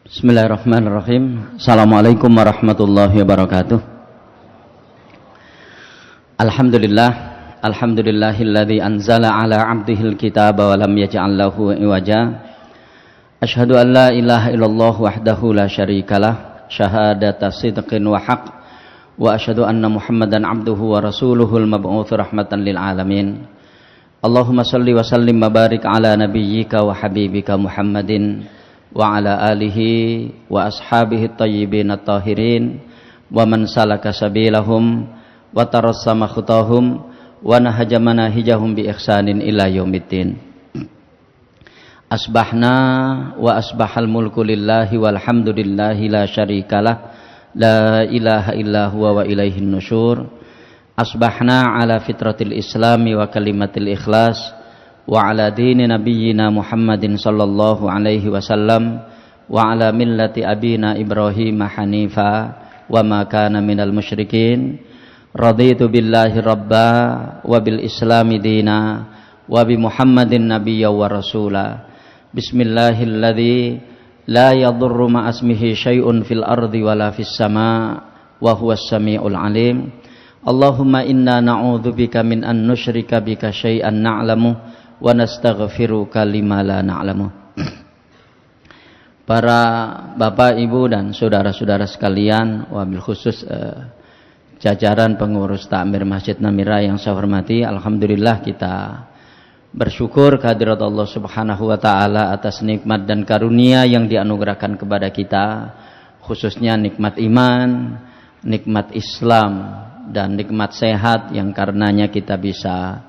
Bismillahirrahmanirrahim. Assalamualaikum warahmatullahi wabarakatuh. Alhamdulillahilladzi anzala ala 'abdihil kitaba wa lam yaj'al lahu iwaja. Asyhadu an la ilaha illallah wahdahu la syarikalah, syahadata sidqin wa haqq, wa asyhadu anna Muhammadan 'abduhu wa rasuluhul mab'uts rahmatan lil alamin. Allahumma shalli wa sallim wa barik ala nabiyyika wa habibika Muhammadin wa ala alihi wa ashabihi tayyibin at-tahirin wa man salaka sabilahum wa tarassama khutahum wa nahaja manahijahum bi ihsanin ila yaumiddin. Asbahna wa asbahal mulku lillahi walhamdulillahi la syarikalah, la ilaha illa huwa wa ilaihin nusyur. Asbahna ala fitratil islami wa kalimatil ikhlas wa ala dini nabiyyina Muhammadin sallallahu alaihi wasallam wa ala millati abina Ibrahim hanifa wa ma kana minal musyrikin. Raditu billahi rabba wa bil islami dina wa bi Muhammadin nabiyya wa rasula. Bismillahilladzi la yadurru ma asmihi syai'un fil ardi wala fis sama wa huwas samiul alim. Allahumma inna na'udzubika min an nusyrika bika syai'an na'lamu wa nastaghfiruka lima la na'lamu. Para bapak, ibu dan saudara-saudara sekalian, wabil khusus jajaran pengurus takmir Masjid Namira yang saya hormati, alhamdulillah kita bersyukur kehadirat Allah Subhanahu wa taala atas nikmat dan karunia yang dianugerahkan kepada kita, khususnya nikmat iman, nikmat Islam dan nikmat sehat yang karenanya kita bisa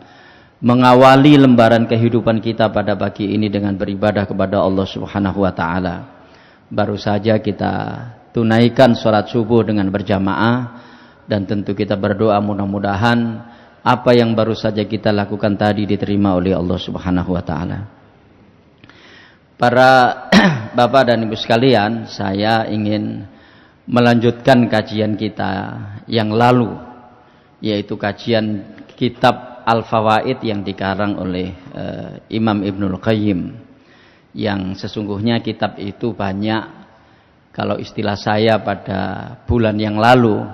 mengawali lembaran kehidupan kita pada pagi ini dengan beribadah kepada Allah Subhanahu wa taala. Baru saja kita tunaikan sholat subuh dengan berjamaah dan tentu kita berdoa mudah-mudahan apa yang baru saja kita lakukan tadi diterima oleh Allah Subhanahu wa taala. Para bapak dan ibu sekalian, saya ingin melanjutkan kajian kita yang lalu, yaitu kajian kitab Al-Fawaid yang dikarang oleh Imam Ibnul Qayyim, yang sesungguhnya kitab itu banyak, kalau istilah saya pada bulan yang lalu,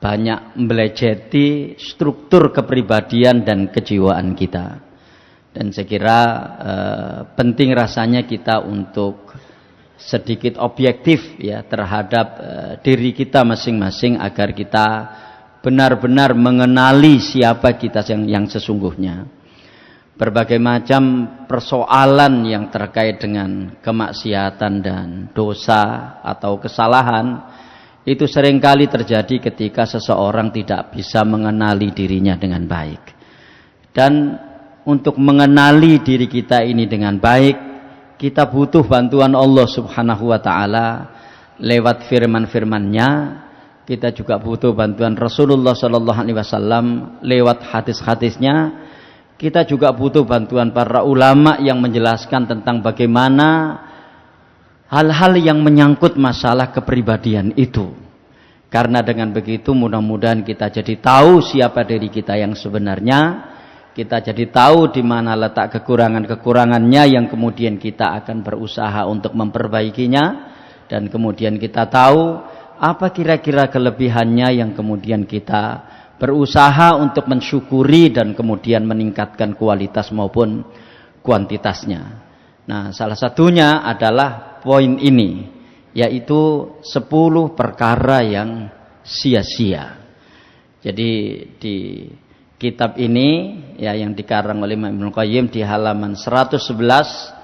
banyak membelejeti struktur kepribadian dan kejiwaan kita. Dan saya kira penting rasanya kita untuk sedikit objektif ya terhadap diri kita masing-masing agar kita benar-benar mengenali siapa kita yang sesungguhnya. Berbagai macam persoalan yang terkait dengan kemaksiatan dan dosa atau kesalahan itu seringkali terjadi ketika seseorang tidak bisa mengenali dirinya dengan baik. Dan untuk mengenali diri kita ini dengan baik, kita butuh bantuan Allah Subhanahu wa taala lewat firman-firman-Nya. Kita juga butuh bantuan Rasulullah sallallahu alaihi wasallam lewat hadis-hadisnya. Kita juga butuh bantuan para ulama yang menjelaskan tentang bagaimana hal-hal yang menyangkut masalah kepribadian itu. Karena dengan begitu mudah-mudahan kita jadi tahu siapa diri kita yang sebenarnya. Kita jadi tahu di mana letak kekurangan-kekurangannya yang kemudian kita akan berusaha untuk memperbaikinya. Dan kemudian kita tahu apa kira-kira kelebihannya yang kemudian kita berusaha untuk mensyukuri dan kemudian meningkatkan kualitas maupun kuantitasnya. Nah, salah satunya adalah poin ini, yaitu 10 perkara yang sia-sia. Jadi di kitab ini ya yang dikarang oleh Imam Ibnu Qayyim di halaman 111,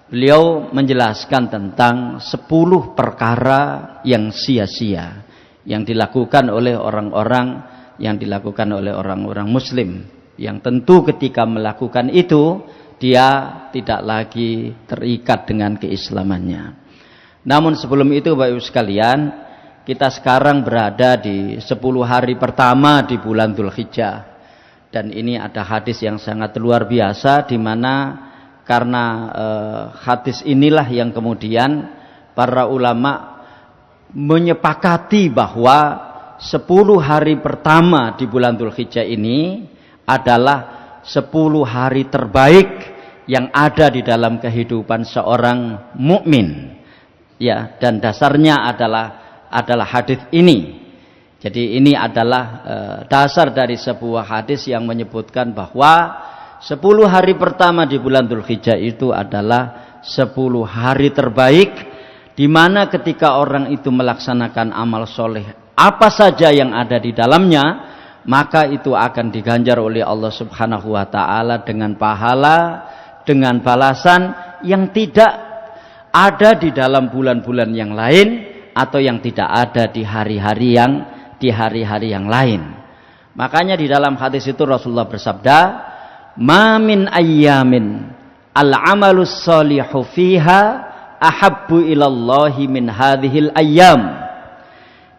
beliau menjelaskan tentang 10 perkara yang sia-sia yang dilakukan oleh orang-orang muslim, yang tentu ketika melakukan itu dia tidak lagi terikat dengan keislamannya. Namun sebelum itu Bapak Ibu sekalian, kita sekarang berada di 10 hari pertama di bulan Dzulhijjah, dan ini ada hadis yang sangat luar biasa, di mana karena hadis inilah yang kemudian para ulama menyepakati bahwa 10 hari pertama di bulan Dzulhijjah ini adalah 10 hari terbaik yang ada di dalam kehidupan seorang mukmin. Ya, dan dasarnya adalah hadis ini. Jadi ini adalah dasar dari sebuah hadis yang menyebutkan bahwa 10 hari pertama di bulan Dzulhijjah itu adalah 10 hari terbaik, di mana ketika orang itu melaksanakan amal soleh apa saja yang ada di dalamnya, maka itu akan diganjar oleh Allah Subhanahu wa taala dengan pahala, dengan balasan yang tidak ada di dalam bulan-bulan yang lain atau yang tidak ada di hari-hari yang lain. Makanya di dalam hadis itu Rasulullah bersabda, "Ma min ayyamin al-amalus sholihu fiha ahabbu ilallahi min hadhil ayyam."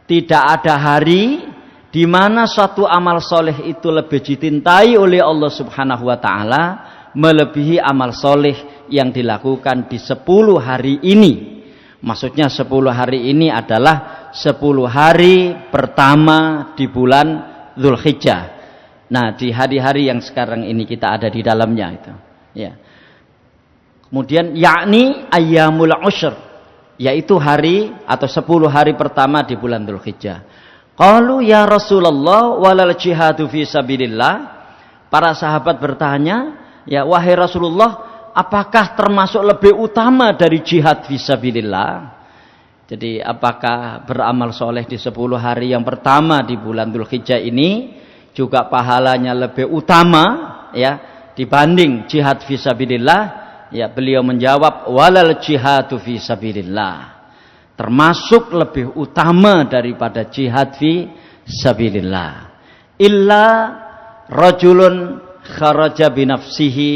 Tidak ada hari di mana suatu amal soleh itu lebih dicintai oleh Allah Subhanahu wa taala melebihi amal soleh yang dilakukan di 10 hari ini. Maksudnya 10 hari ini adalah 10 hari pertama di bulan Dzulhijjah. Nah, di hari-hari yang sekarang ini kita ada di dalamnya itu. Ya. Kemudian yakni ayyamul ushr, yaitu hari atau 10 hari pertama di bulan Dzulhijjah. Qalu ya Rasulullah walal jihadu fi sabilillah. Para sahabat bertanya, ya wahai Rasulullah, apakah termasuk lebih utama dari jihad fisabilillah? Jadi apakah beramal soleh di 10 hari yang pertama di bulan Dzulhijjah ini juga pahalanya lebih utama ya dibanding jihad fisabilillah? Ya, beliau menjawab walal jihadu fisabilillah. Termasuk lebih utama daripada jihad fisabilillah. Illa rajulun kharaja binafsihi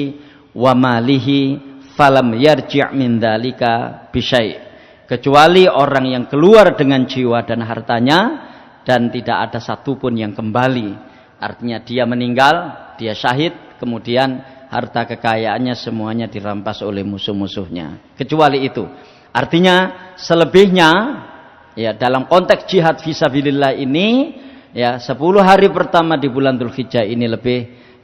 wa malihi falam yarji' min dzalika bisyai'. Kecuali orang yang keluar dengan jiwa dan hartanya dan tidak ada satupun yang kembali. Artinya dia meninggal, dia syahid, kemudian harta kekayaannya semuanya dirampas oleh musuh-musuhnya. Kecuali itu. Artinya selebihnya ya dalam konteks jihad fisabilillah ini ya 10 hari pertama di bulan Dzulhijjah ini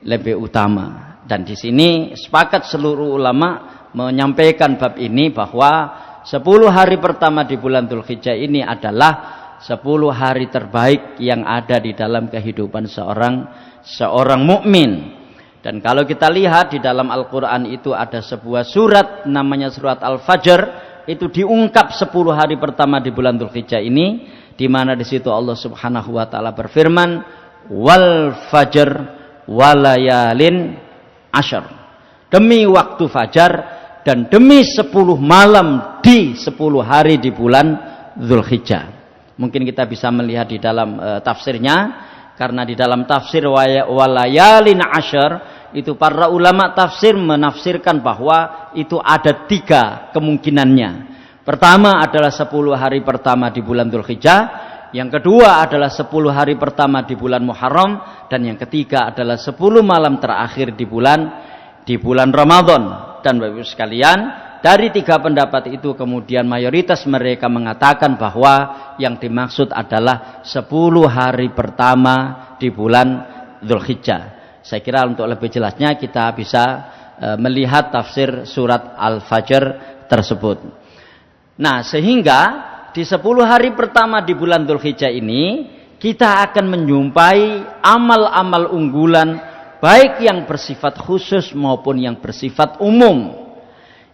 lebih utama. Dan di sini sepakat seluruh ulama menyampaikan bab ini bahwa 10 hari pertama di bulan Dzulhijjah ini adalah 10 hari terbaik yang ada di dalam kehidupan seorang mukmin. Dan kalau kita lihat di dalam Al-Qur'an itu ada sebuah surat namanya surat Al-Fajr, itu diungkap 10 hari pertama di bulan Dzulhijjah ini, di mana di situ Allah Subhanahu wa taala berfirman, "Wal fajr walayalin asyr." Demi waktu fajar dan demi 10 malam di 10 hari di bulan Dzulhijjah. Mungkin kita bisa melihat di dalam tafsirnya, karena di dalam tafsir walayalin asyr itu para ulama tafsir menafsirkan bahwa itu ada 3 kemungkinannya. Pertama adalah 10 hari pertama di bulan Dzulhijjah, yang kedua adalah 10 hari pertama di bulan Muharram, dan yang ketiga adalah 10 malam terakhir di bulan Ramadan. Dan Bapak Ibu sekalian, dari 3 pendapat itu kemudian mayoritas mereka mengatakan bahwa yang dimaksud adalah 10 hari pertama di bulan Dzulhijjah. Saya kira untuk lebih jelasnya kita bisa melihat tafsir surat Al-Fajr tersebut. Nah, sehingga di 10 hari pertama di bulan Dzulhijjah ini kita akan menjumpai amal-amal unggulan, baik yang bersifat khusus maupun yang bersifat umum.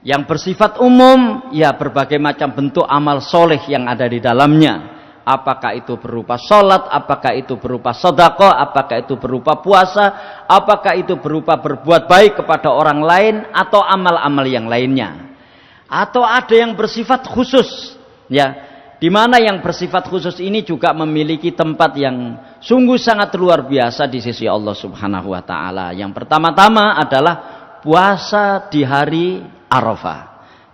Yang bersifat umum ya berbagai macam bentuk amal soleh yang ada di dalamnya. Apakah itu berupa sholat, apakah itu berupa sedekah, apakah itu berupa puasa, apakah itu berupa berbuat baik kepada orang lain, atau amal-amal yang lainnya. Atau ada yang bersifat khusus, ya, di mana yang bersifat khusus ini juga memiliki tempat yang sungguh sangat luar biasa di sisi Allah Subhanahu wa taala. Yang pertama-tama adalah puasa di hari Arafah.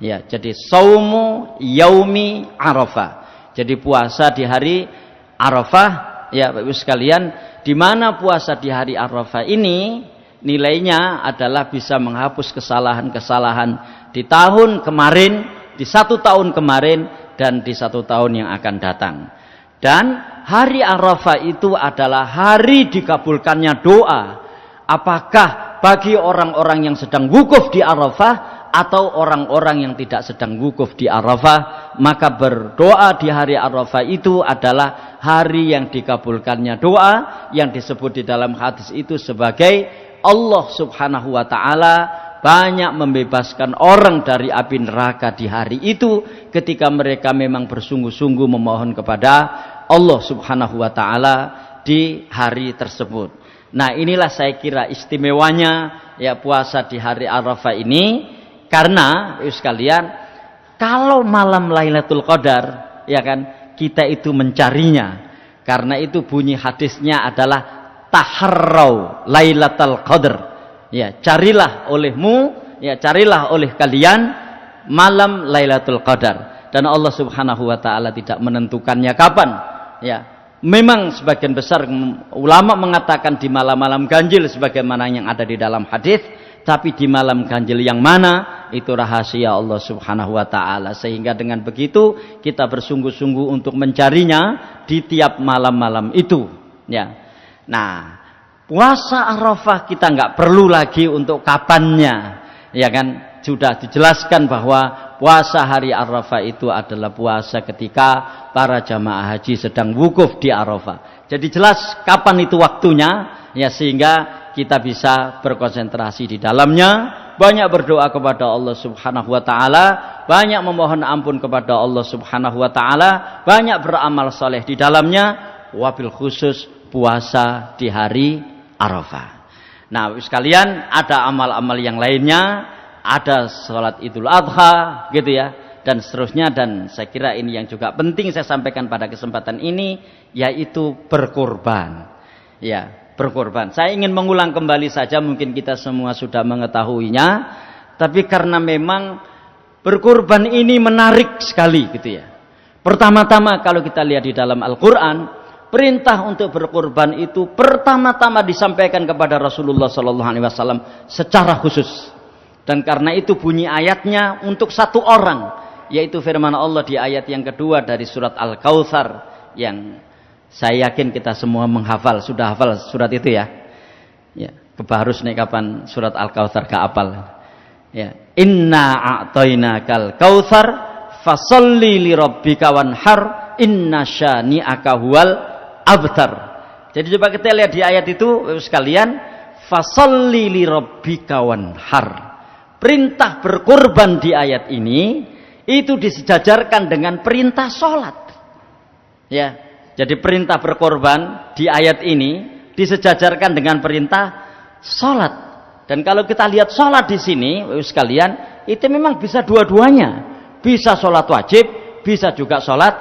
Ya, jadi saumu yaumi Arafah. Jadi puasa di hari Arafah, ya Bapak Ibu sekalian, di mana puasa di hari Arafah ini nilainya adalah bisa menghapus kesalahan-kesalahan di tahun kemarin, di 1 tahun kemarin, dan di 1 tahun yang akan datang. Dan hari Arafah itu adalah hari dikabulkannya doa. Apakah bagi orang-orang yang sedang wukuf di Arafah atau orang-orang yang tidak sedang wukuf di Arafah, maka berdoa di hari Arafah itu adalah hari yang dikabulkannya doa, yang disebut di dalam hadis itu sebagai Allah Subhanahu wa taala banyak membebaskan orang dari api neraka di hari itu ketika mereka memang bersungguh-sungguh memohon kepada Allah Subhanahu wa taala di hari tersebut. Nah, inilah saya kira istimewanya ya puasa di hari Arafah ini, karena sekalian, kalau malam Lailatul Qadar ya kan, kita itu mencarinya. Karena itu bunyi hadisnya adalah taharrau Lailatul Qadar. Ya, carilah olehmu, ya carilah oleh kalian malam Lailatul Qadar. Dan Allah Subhanahu wa taala tidak menentukannya kapan. Ya, memang sebagian besar ulama mengatakan di malam-malam ganjil sebagaimana yang ada di dalam hadis, tapi di malam ganjil yang mana itu rahasia Allah Subhanahu wa taala, sehingga dengan begitu kita bersungguh-sungguh untuk mencarinya di tiap malam-malam itu, ya. Nah, puasa Arafah kita nggak perlu lagi untuk kapannya, ya kan? Sudah dijelaskan bahwa puasa hari Arafah itu adalah puasa ketika para jamaah haji sedang wukuf di Arafah. Jadi jelas kapan itu waktunya, ya, sehingga kita bisa berkonsentrasi di dalamnya, banyak berdoa kepada Allah Subhanahu wa taala, banyak memohon ampun kepada Allah Subhanahu wa taala, banyak beramal saleh di dalamnya, wabil khusus puasa di hari Arafah. Nah, sekalian, ada amal-amal yang lainnya, ada sholat Idul Adha gitu ya, dan seterusnya. Dan saya kira ini yang juga penting saya sampaikan pada kesempatan ini, yaitu berkurban. Ya, berkurban. Saya ingin mengulang kembali saja, mungkin kita semua sudah mengetahuinya, tapi karena memang berkurban ini menarik sekali gitu ya. Pertama-tama kalau kita lihat di dalam Al-Quran, perintah untuk berkurban itu pertama-tama disampaikan kepada Rasulullah SAW secara khusus. Dan karena itu bunyi ayatnya untuk satu orang, yaitu firman Allah di ayat yang kedua dari surat Al-Kautsar, yang saya yakin kita semua menghafal, sudah hafal surat itu ya. Ya, kebarus nih kapan surat Al-Kautsar gak hafal. Ya, inna a'tainakal kautsar fasalli li rabbika wanhar inna syani'aka huwal abtar. Jadi coba kita lihat di ayat itu sekalian, fasalli li rabbika wanhar. Perintah berkorban di ayat ini itu disejajarkan dengan perintah sholat. Ya, jadi perintah berkorban di ayat ini disejajarkan dengan perintah sholat. Dan kalau kita lihat sholat di sini, sekalian, itu memang bisa dua-duanya. Bisa sholat wajib, bisa juga sholat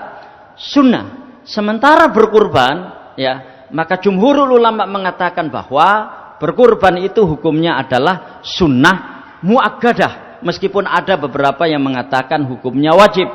sunnah. Sementara berkorban, ya, maka jumhurul ulama mengatakan bahwa berkorban itu hukumnya adalah sunnah muakkadah, meskipun ada beberapa yang mengatakan hukumnya wajib,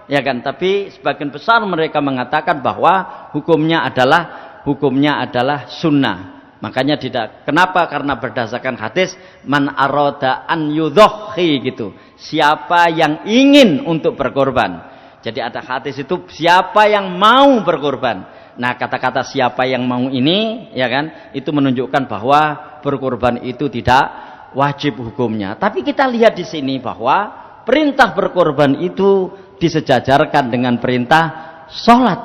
ya kan, tapi sebagian besar mereka mengatakan bahwa hukumnya adalah sunnah. Makanya tidak, kenapa? Karena berdasarkan hadis man arada an yudhhi gitu, siapa yang ingin untuk berkorban. Jadi ada hadis itu siapa yang mau berkorban. Nah, kata-kata siapa yang mau ini, ya kan, itu menunjukkan bahwa berkorban itu tidak wajib hukumnya. Tapi kita lihat di sini bahwa perintah berkorban itu disejajarkan dengan perintah sholat,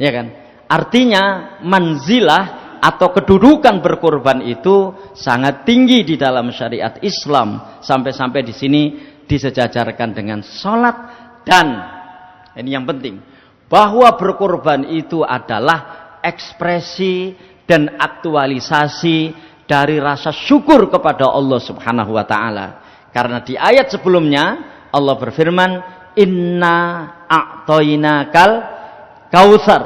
ya kan? Artinya manzilah atau kedudukan berkorban itu sangat tinggi di dalam syariat Islam, sampai-sampai di sini disejajarkan dengan sholat. Dan ini yang penting, bahwa berkorban itu adalah ekspresi dan aktualisasi dari rasa syukur kepada Allah Subhanahu wa taala. Karena di ayat sebelumnya Allah berfirman, inna a'tainakal kautsar.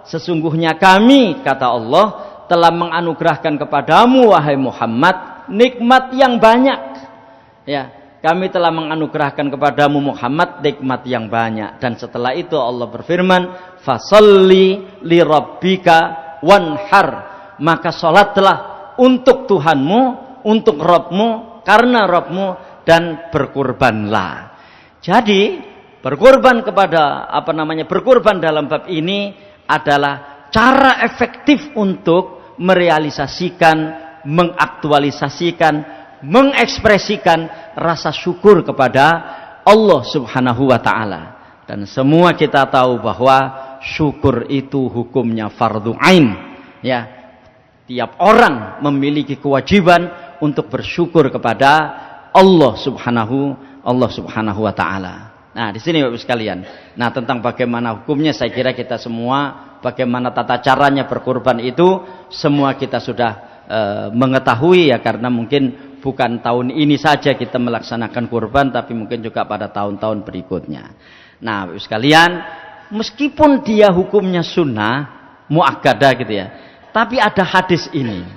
Sesungguhnya kami, kata Allah, telah menganugerahkan kepadamu wahai Muhammad nikmat yang banyak. Ya, kami telah menganugerahkan kepadamu Muhammad nikmat yang banyak. Dan setelah itu Allah berfirman, fasalli li rabbika wanhar. Maka salatlah untuk Tuhanmu, untuk Rabbmu, karena Rabbmu, dan berkurbanlah. Jadi berkurban kepada berkurban dalam bab ini adalah cara efektif untuk merealisasikan, mengaktualisasikan, mengekspresikan rasa syukur kepada Allah Subhanahu wa taala. Dan semua kita tahu bahwa syukur itu hukumnya fardhu ain. Ya, tiap orang memiliki kewajiban untuk bersyukur kepada Allah Subhanahu wa taala. Nah, di sini Bapak sekalian. Nah, tentang bagaimana hukumnya saya kira kita semua, bagaimana tata caranya berkurban itu semua kita sudah mengetahui ya, karena mungkin bukan tahun ini saja kita melaksanakan kurban, tapi mungkin juga pada tahun-tahun berikutnya. Nah, Bapak sekalian, meskipun dia hukumnya sunnah muakkadah gitu ya, tapi ada hadis ini.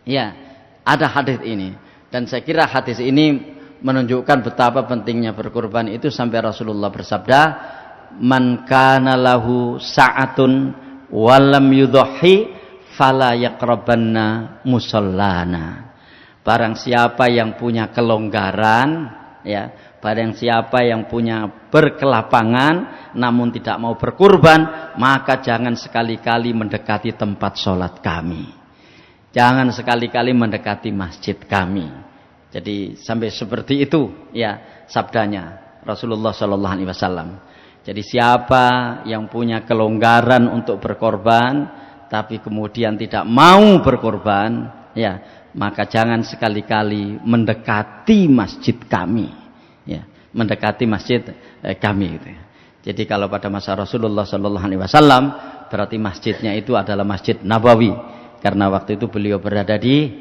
Ya, ada hadis ini. Dan saya kira hadis ini menunjukkan betapa pentingnya berkurban itu sampai Rasulullah bersabda, "Man kana lahu sa'atun wa lam yudhi fala yaqrabanna musallana." Barang siapa yang punya kelonggaran, ya, barang siapa yang punya berkelapangan namun tidak mau berkurban, maka jangan sekali-kali mendekati tempat sholat kami. Jangan sekali-kali mendekati masjid kami. Jadi sampai seperti itu ya sabdanya Rasulullah Shallallahu Alaihi Wasallam. Jadi siapa yang punya kelonggaran untuk berkorban tapi kemudian tidak mau berkorban, ya, maka jangan sekali-kali mendekati masjid kami, ya, mendekati masjid kami gitu ya. Jadi kalau pada masa Rasulullah Shallallahu Alaihi Wasallam berarti masjidnya itu adalah Masjid Nabawi, karena waktu itu beliau berada di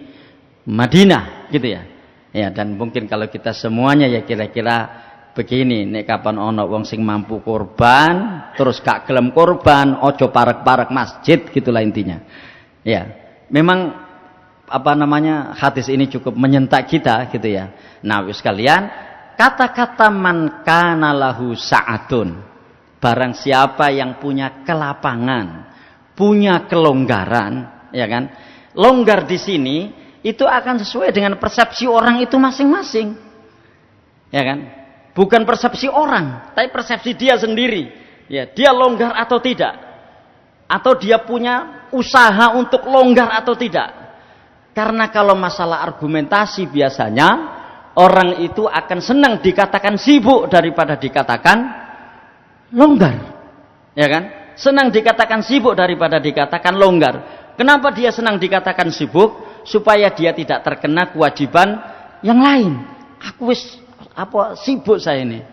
Madinah gitu ya. Ya, dan mungkin kalau kita semuanya ya kira-kira begini, nek kapan ono wong sing mampu korban terus gak gelem korban, ojo parek-parek masjid, gitulah intinya. Ya, memang apa namanya, hadis ini cukup menyentak kita gitu ya. Nah, wis kalian, kata-kata man kana lahu sa'atun, barang siapa yang punya kelapangan, punya kelonggaran, ya kan? Longgar di sini itu akan sesuai dengan persepsi orang itu masing-masing, ya kan? Bukan persepsi orang, tapi persepsi dia sendiri. Ya, dia longgar atau tidak, atau dia punya usaha untuk longgar atau tidak. Karena kalau masalah argumentasi biasanya orang itu akan senang dikatakan sibuk daripada dikatakan longgar, ya kan? Senang dikatakan sibuk daripada dikatakan longgar. Kenapa dia senang dikatakan sibuk? Supaya dia tidak terkena kewajiban yang lain. Aku wis sibuk saya ini,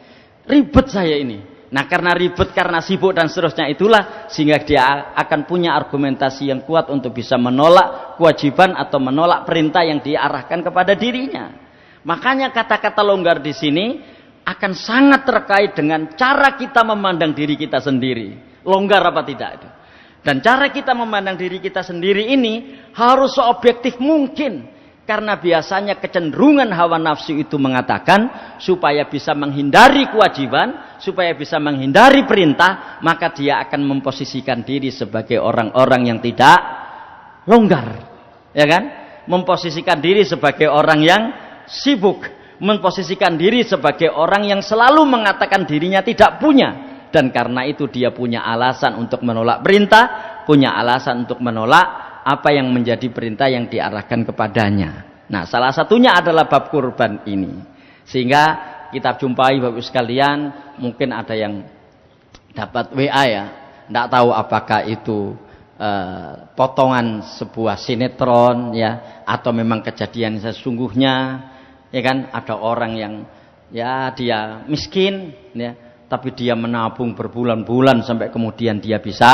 ribet saya ini. Nah, karena ribet, karena sibuk dan seterusnya itulah sehingga dia akan punya argumentasi yang kuat untuk bisa menolak kewajiban atau menolak perintah yang diarahkan kepada dirinya. Makanya kata-kata longgar di sini akan sangat terkait dengan cara kita memandang diri kita sendiri. Longgar apa tidak itu. Dan cara kita memandang diri kita sendiri ini harus seobjektif mungkin. Karena biasanya kecenderungan hawa nafsu itu mengatakan supaya bisa menghindari kewajiban, supaya bisa menghindari perintah, maka dia akan memposisikan diri sebagai orang-orang yang tidak longgar. Ya kan? Memposisikan diri sebagai orang yang sibuk. Memposisikan diri sebagai orang yang selalu mengatakan dirinya tidak punya. Dan karena itu dia punya alasan untuk menolak perintah, punya alasan untuk menolak apa yang menjadi perintah yang diarahkan kepadanya. Nah, salah satunya adalah bab kurban ini. Sehingga kita jumpai Bapak sekalian, mungkin ada yang dapat WA ya, tidak tahu apakah itu potongan sebuah sinetron ya, atau memang kejadian sesungguhnya, ya kan? Ada orang yang ya dia miskin ya, tapi dia menabung berbulan-bulan sampai kemudian dia bisa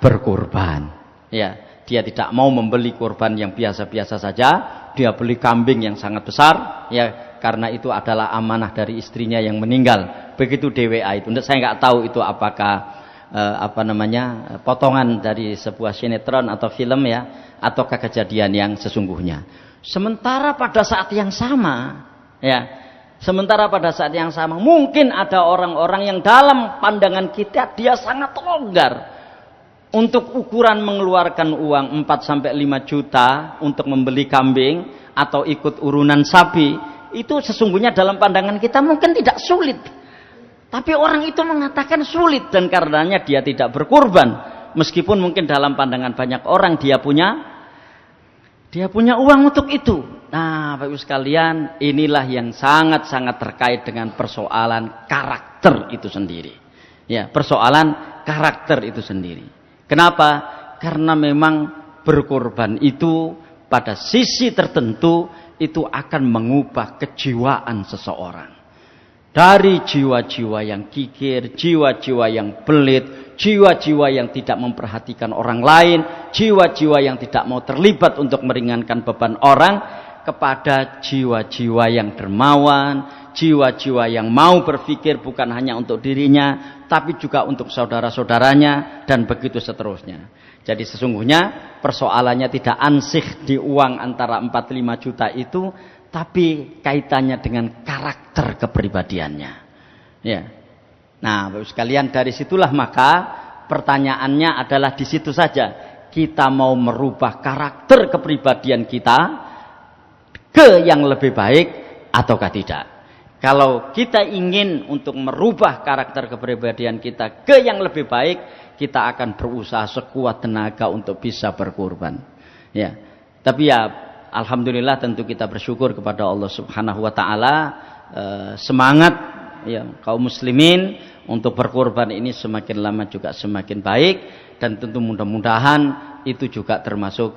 berkurban. Ya, dia tidak mau membeli kurban yang biasa-biasa saja, dia beli kambing yang sangat besar, ya, karena itu adalah amanah dari istrinya yang meninggal. Begitu DWA itu. Saya nggak tahu itu apakah potongan dari sebuah sinetron atau film ya, ataukah kejadian yang sesungguhnya. Sementara pada saat yang sama, ya. Sementara pada saat yang sama mungkin ada orang-orang yang dalam pandangan kita dia sangat longgar untuk ukuran mengeluarkan uang 4-5 juta untuk membeli kambing atau ikut urunan sapi. Itu sesungguhnya dalam pandangan kita mungkin tidak sulit, tapi orang itu mengatakan sulit, dan karenanya dia tidak berkurban. Meskipun mungkin dalam pandangan banyak orang dia punya Dia punya uang untuk itu. Nah, Bapak Ibu sekalian, inilah yang sangat-sangat terkait dengan persoalan karakter itu sendiri. Ya, persoalan karakter itu sendiri. Kenapa? Karena memang berkorban itu pada sisi tertentu itu akan mengubah kejiwaan seseorang. Dari jiwa-jiwa yang kikir, jiwa-jiwa yang pelit, jiwa-jiwa yang tidak memperhatikan orang lain, jiwa-jiwa yang tidak mau terlibat untuk meringankan beban orang, kepada jiwa-jiwa yang dermawan, jiwa-jiwa yang mau berpikir bukan hanya untuk dirinya, tapi juga untuk saudara-saudaranya, dan begitu seterusnya. Jadi sesungguhnya persoalannya tidak ansih di uang antara 4-5 juta itu, tapi kaitannya dengan karakter kepribadiannya. Ya. Nah, Bapak sekalian, dari situlah maka pertanyaannya adalah di situ saja. Kita mau merubah karakter kepribadian kita ke yang lebih baik ataukah tidak? Kalau kita ingin untuk merubah karakter kepribadian kita ke yang lebih baik, kita akan berusaha sekuat tenaga untuk bisa berkorban. Ya. Tapi ya, alhamdulillah tentu kita bersyukur kepada Allah Subhanahu wa taala, semangat ya kaum muslimin untuk berkorban ini semakin lama juga semakin baik, dan tentu mudah-mudahan itu juga termasuk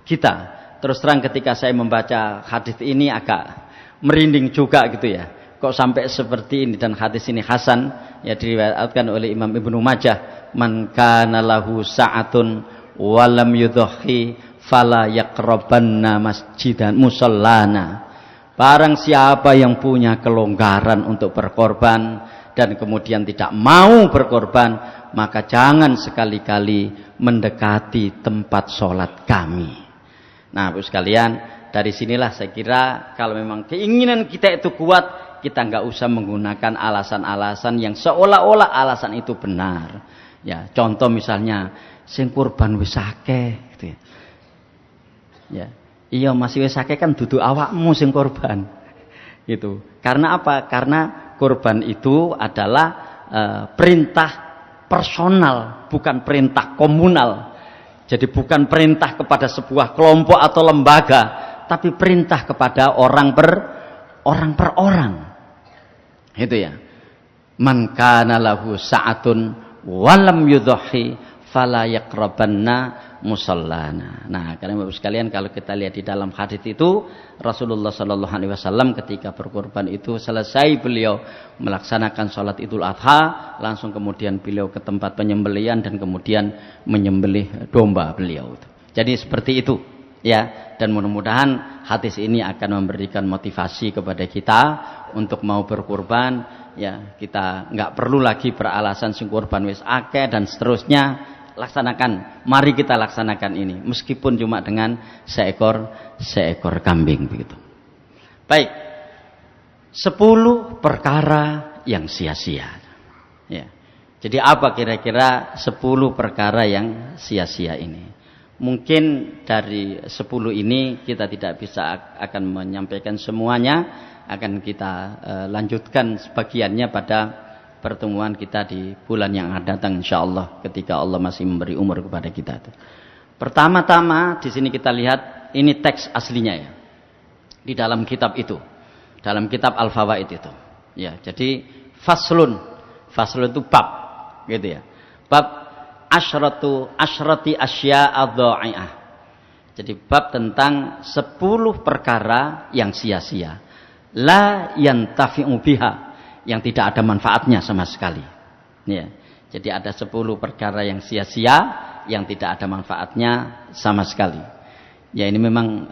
kita. Terus terang ketika saya membaca hadis ini agak merinding juga gitu ya. Kok sampai seperti ini, dan hadis ini hasan ya, diriwayatkan oleh Imam Ibnu Majah, man kana lahu sa'atun wa lam yudhi fala yaqrabanna masjidan musallana. Barang siapa yang punya kelonggaran untuk berkorban dan kemudian tidak mau berkorban, maka jangan sekali-kali mendekati tempat sholat kami. Nah, Bapak sekalian, dari sinilah saya kira kalau memang keinginan kita itu kuat, kita nggak usah menggunakan alasan-alasan yang seolah-olah alasan itu benar. Ya, contoh misalnya, sing kurban wis akeh gitu ya. Ya, iya masih wis akeh kan dudu awakmu sing kurban. Gitu. Karena apa? Karena kurban itu adalah perintah personal, bukan perintah komunal. Jadi bukan perintah kepada sebuah kelompok atau lembaga, tapi perintah kepada orang per orang. Itu ya. Man kana lahu sa'atun walam yudhi fala yaqrabanna musallana. Nah, karena Bapak sekalian, kalau kita lihat di dalam hadis itu, Rasulullah sallallahu alaihi wasallam ketika berkorban itu selesai beliau melaksanakan salat Idul Adha, langsung kemudian beliau ke tempat penyembelihan dan kemudian menyembelih domba beliau. Jadi seperti itu ya, dan mudah-mudahan hadis ini akan memberikan motivasi kepada kita untuk mau berkorban ya. Kita nggak perlu lagi beralasan sing korban wis akeh dan seterusnya. Laksanakan, mari kita laksanakan ini meskipun cuma dengan seekor kambing begitu. Baik, 10 perkara yang sia-sia ya. Jadi apa kira-kira 10 perkara yang sia-sia ini? Mungkin dari 10 ini kita tidak bisa akan menyampaikan semuanya, akan kita lanjutkan sebagiannya pada pertemuan kita di bulan yang akan datang insyaallah, ketika Allah masih memberi umur kepada kita. Pertama-tama di sini kita lihat ini teks aslinya ya. Di dalam kitab itu. Dalam kitab Al-Fawaid itu. Ya, jadi faslun itu bab gitu ya. Bab asyrati asya'a dha'i'ah. Jadi bab tentang 10 perkara yang sia-sia. La yantafi'u biha, yang tidak ada manfaatnya sama sekali. Ya. Jadi ada 10 perkara yang sia-sia, yang tidak ada manfaatnya sama sekali. Ya, ini memang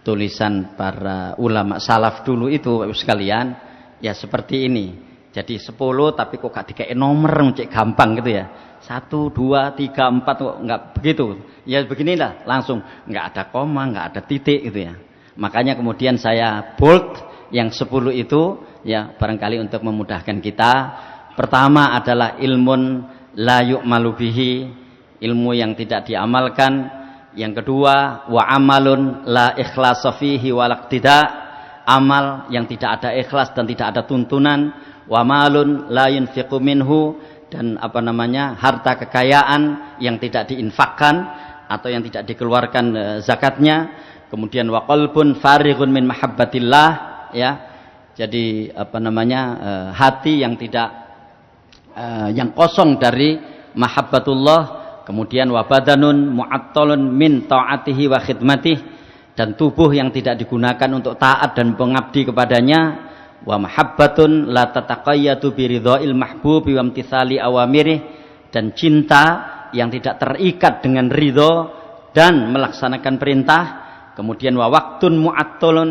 tulisan para ulama salaf dulu itu Bapak sekalian, ya seperti ini. Jadi 10 tapi kok gak dikei nomor, cek gampang gitu ya. 1, 2, 3, 4 kok enggak begitu. Ya beginilah, langsung enggak ada koma, enggak ada titik gitu ya. Makanya kemudian saya bold yang 10 itu ya, barangkali untuk memudahkan kita. Pertama adalah ilmun la yu'malu bihi, ilmu yang tidak diamalkan. Yang kedua, wa amalun la ikhlasa fihi wal iqtida, amal yang tidak ada ikhlas dan tidak ada tuntunan. Wa malun la yunfiqu minhu, dan harta kekayaan yang tidak diinfakkan. atau yang tidak dikeluarkan zakatnya. Kemudian wa qalbun farighun min mahabbatillah, ya. Jadi hati yang tidak yang kosong dari mahabbatullah. Kemudian wa badanun mu'attalun min ta'atihi wa khidmatih, dan tubuh yang tidak digunakan untuk taat dan pengabdi kepadanya. Wa mahabbatun la tataqayyadu bi ridha'il mahbubi wa imtithali awamirih, dan cinta yang tidak terikat dengan ridho dan melaksanakan perintah. Kemudian wa waktun mu'attalun,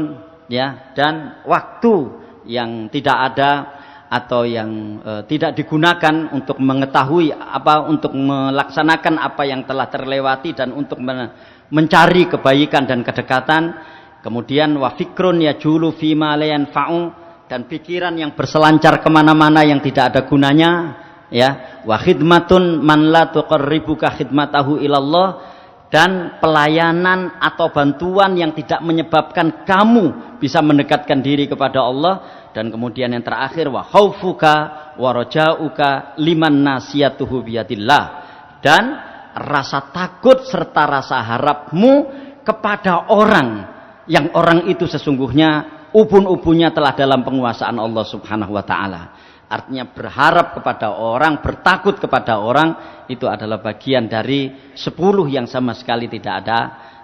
ya, dan waktu yang tidak ada atau yang tidak digunakan untuk mengetahui untuk melaksanakan apa yang telah terlewati dan untuk mencari kebaikan dan kedekatan. Kemudian wa fikrun yajulu fima la yanfa'u, dan pikiran yang berselancar kemana-mana yang tidak ada gunanya, ya. Wa khidmatun man la tuqarribuka khidmatahu ilallah, dan pelayanan atau bantuan yang tidak menyebabkan kamu bisa mendekatkan diri kepada Allah. Dan kemudian yang terakhir wa khaufuka wa rajauka liman nasiyatuhu biyadillah, dan rasa takut serta rasa harapmu kepada orang yang orang itu sesungguhnya ubun-ubunnya telah dalam penguasaan Allah Subhanahu wa taala. Artinya berharap kepada orang, bertakut kepada orang, itu adalah bagian dari 10 yang sama sekali tidak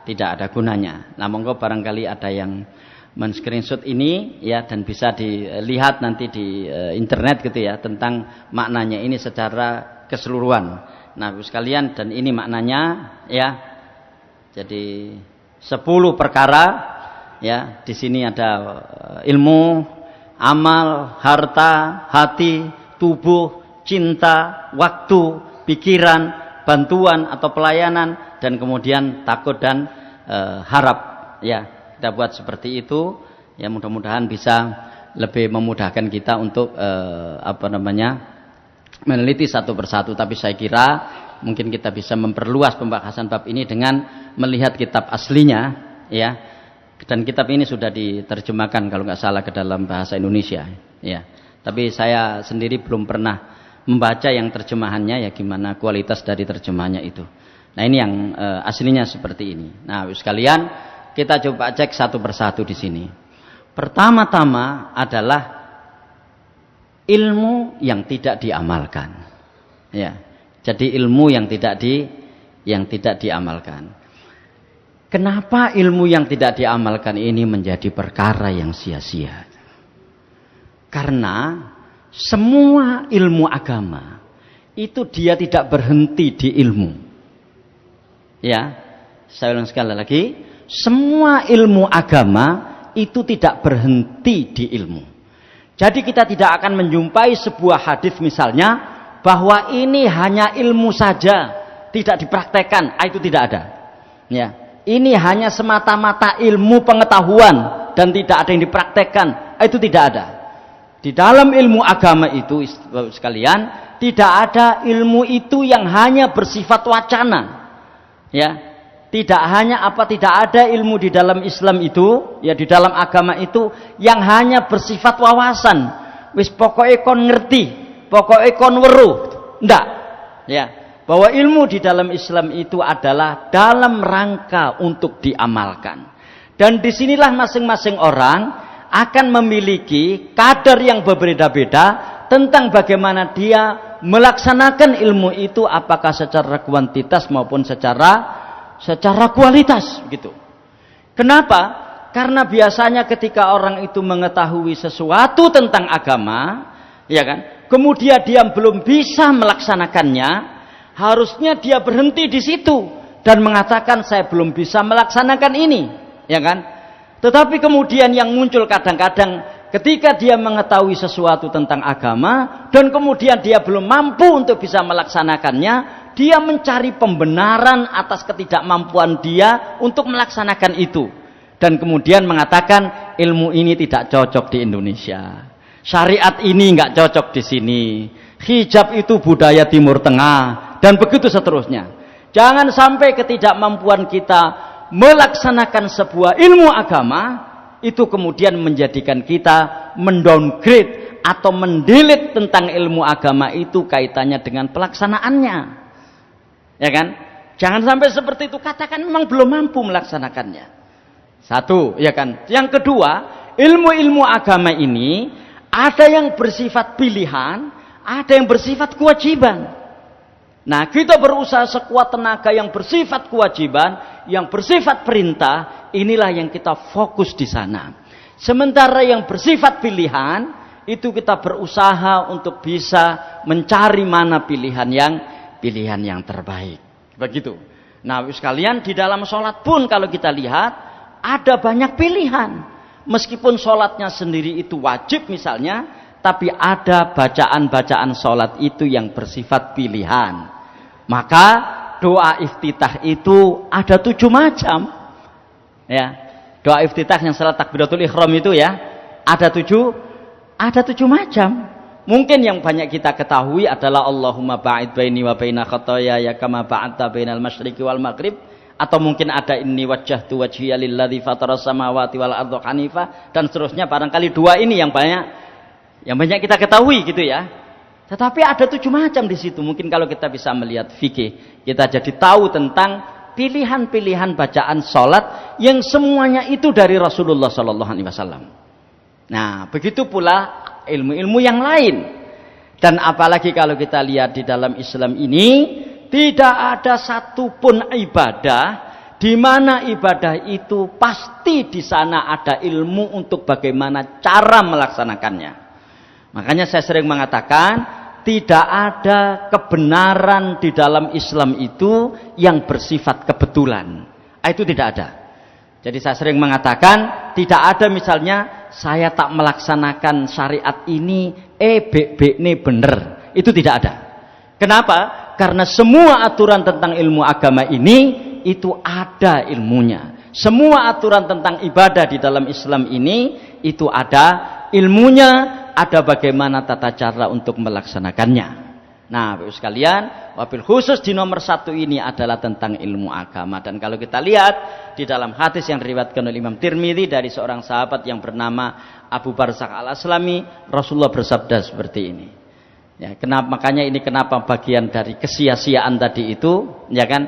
ada gunanya. Nah, monggo barangkali ada yang men-screenshot ini, ya, dan bisa dilihat nanti di internet gitu ya, tentang maknanya ini secara keseluruhan. Nah, Ibu sekalian, dan ini maknanya, ya. Jadi 10 perkara, ya. Di sini ada ilmu, amal, harta, hati, tubuh, cinta, waktu, pikiran, bantuan atau pelayanan, dan kemudian takut dan harap, ya. Kita buat seperti itu, ya, mudah-mudahan bisa lebih memudahkan kita untuk meneliti satu persatu. Tapi saya kira mungkin kita bisa memperluas pembahasan bab ini dengan melihat kitab aslinya, ya. Dan kitab ini sudah diterjemahkan kalau nggak salah ke dalam bahasa Indonesia, ya. Tapi saya sendiri belum pernah membaca yang terjemahannya, ya, gimana kualitas dari terjemahannya itu. Nah, ini yang aslinya seperti ini. Nah, sekalian, kita coba cek satu persatu di sini. Pertama-tama adalah ilmu yang tidak diamalkan, ya. Jadi ilmu yang tidak diamalkan. Kenapa ilmu yang tidak diamalkan ini menjadi perkara yang sia-sia? Karena semua ilmu agama itu dia tidak berhenti di ilmu. Ya, saya ulang sekali lagi. Semua ilmu agama itu tidak berhenti di ilmu. Jadi kita tidak akan menjumpai sebuah hadis misalnya bahwa ini hanya ilmu saja, tidak dipraktekkan. Itu tidak ada. Ya, ini hanya semata-mata ilmu pengetahuan dan tidak ada yang dipraktekkan. Itu tidak ada. Di dalam ilmu agama itu, sekalian, tidak ada ilmu itu yang hanya bersifat wacana. Ya. Tidak ada ilmu di dalam Islam itu, ya, di dalam agama itu yang hanya bersifat wawasan. Wis pokoknya kon ngerti, pokoknya kon weruh. Enggak. Ya. Bahwa ilmu di dalam Islam itu adalah dalam rangka untuk diamalkan. Dan disinilah masing-masing orang akan memiliki kadar yang berbeda-beda tentang bagaimana dia melaksanakan ilmu itu, apakah secara kuantitas maupun secara kualitas, gitu. Kenapa? Karena biasanya ketika orang itu mengetahui sesuatu tentang agama, ya kan, kemudian dia belum bisa melaksanakannya, harusnya dia berhenti di situ dan mengatakan saya belum bisa melaksanakan ini, ya kan? Tetapi kemudian yang muncul kadang-kadang ketika dia mengetahui sesuatu tentang agama dan kemudian dia belum mampu untuk bisa melaksanakannya, dia mencari pembenaran atas ketidakmampuan dia untuk melaksanakan itu. Dan kemudian mengatakan ilmu ini tidak cocok di Indonesia. Syariat ini nggak cocok di sini. Hijab itu budaya Timur Tengah. Dan begitu seterusnya. Jangan sampai ketidakmampuan kita melaksanakan sebuah ilmu agama, itu kemudian menjadikan kita mendowngrade atau mendelete tentang ilmu agama itu kaitannya dengan pelaksanaannya. Ya kan? Jangan sampai seperti itu, katakan memang belum mampu melaksanakannya. Satu, ya kan. Yang kedua, ilmu-ilmu agama ini ada yang bersifat pilihan, ada yang bersifat kewajiban. Nah, kita berusaha sekuat tenaga yang bersifat kewajiban, yang bersifat perintah, inilah yang kita fokus di sana. Sementara yang bersifat pilihan, itu kita berusaha untuk bisa mencari mana pilihan yang terbaik. Begitu. Nah, sekalian di dalam sholat pun kalau kita lihat ada banyak pilihan. Meskipun sholatnya sendiri itu wajib misalnya, tapi ada bacaan-bacaan sholat itu yang bersifat pilihan. Maka doa iftitah itu ada 7 macam. Ya, doa iftitah yang salat takbiratul ihram itu ya, ada 7 macam. Mungkin yang banyak kita ketahui adalah Allahumma ba'id baini wa baina khotoyaya kama ba'adta bainal masyriqi wal maghrib, atau mungkin ada inni wajjahtu wajhiya lilladzi fataras samawati wal arda hanifah, dan seterusnya. Barangkali 2 ini yang banyak kita ketahui gitu ya. Tetapi ada 7 macam di situ. Mungkin kalau kita bisa melihat fikih, kita jadi tahu tentang pilihan-pilihan bacaan salat yang semuanya itu dari Rasulullah sallallahu alaihi wasallam. Nah, begitu pula ilmu-ilmu yang lain. Dan apalagi kalau kita lihat di dalam Islam ini, tidak ada satupun ibadah di mana ibadah itu pasti di sana ada ilmu untuk bagaimana cara melaksanakannya. Makanya saya sering mengatakan tidak ada kebenaran di dalam Islam itu yang bersifat kebetulan. Itu tidak ada. Jadi saya sering mengatakan tidak ada misalnya saya tak melaksanakan syariat ini, ini bener. Itu tidak ada. Kenapa? Karena semua aturan tentang ilmu agama ini itu ada ilmunya. Semua aturan tentang ibadah di dalam Islam ini itu ada ilmunya, ada bagaimana tata cara untuk melaksanakannya. Nah, Bapak sekalian, wabil khusus di nomor 1 ini adalah tentang ilmu agama. Dan kalau kita lihat di dalam hadis yang diriwayatkan oleh Imam Tirmidzi dari seorang sahabat yang bernama Abu Barzah Al-Aslami, Rasulullah bersabda seperti ini. Ya, makanya ini kenapa bagian dari kesia-siaan tadi itu, ya kan?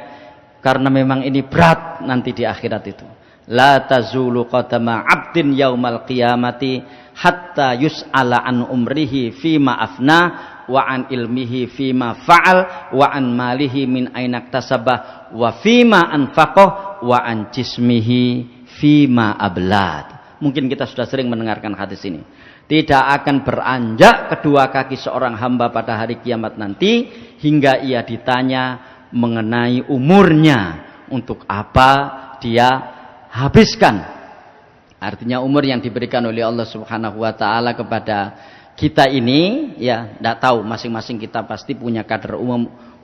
Karena memang ini berat nanti di akhirat itu. La tazulu qadama 'abdin yaumal qiyamati hatta yus'ala an umrihi fima afna wa an ilmihi fima fa'al wa an malihi min aina iktasabah wa fima anfaqah wa an jismihi fima ablad. Mungkin kita sudah sering mendengarkan hadis ini. Tidak akan beranjak kedua kaki seorang hamba pada hari kiamat nanti hingga ia ditanya mengenai umurnya, untuk apa dia habiskan. Artinya umur yang diberikan oleh Allah Subhanahu wa taala kepada kita ini, ya, tidak tahu, masing-masing kita pasti punya kadar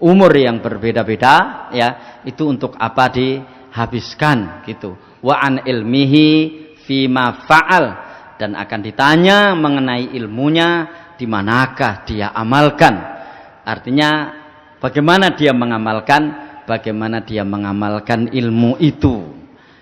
umur yang berbeda-beda, ya. Itu untuk apa dihabiskan gitu. Wa an ilmihi fima fa'al, dan akan ditanya mengenai ilmunya di manakah dia amalkan. Artinya bagaimana dia mengamalkan ilmu itu.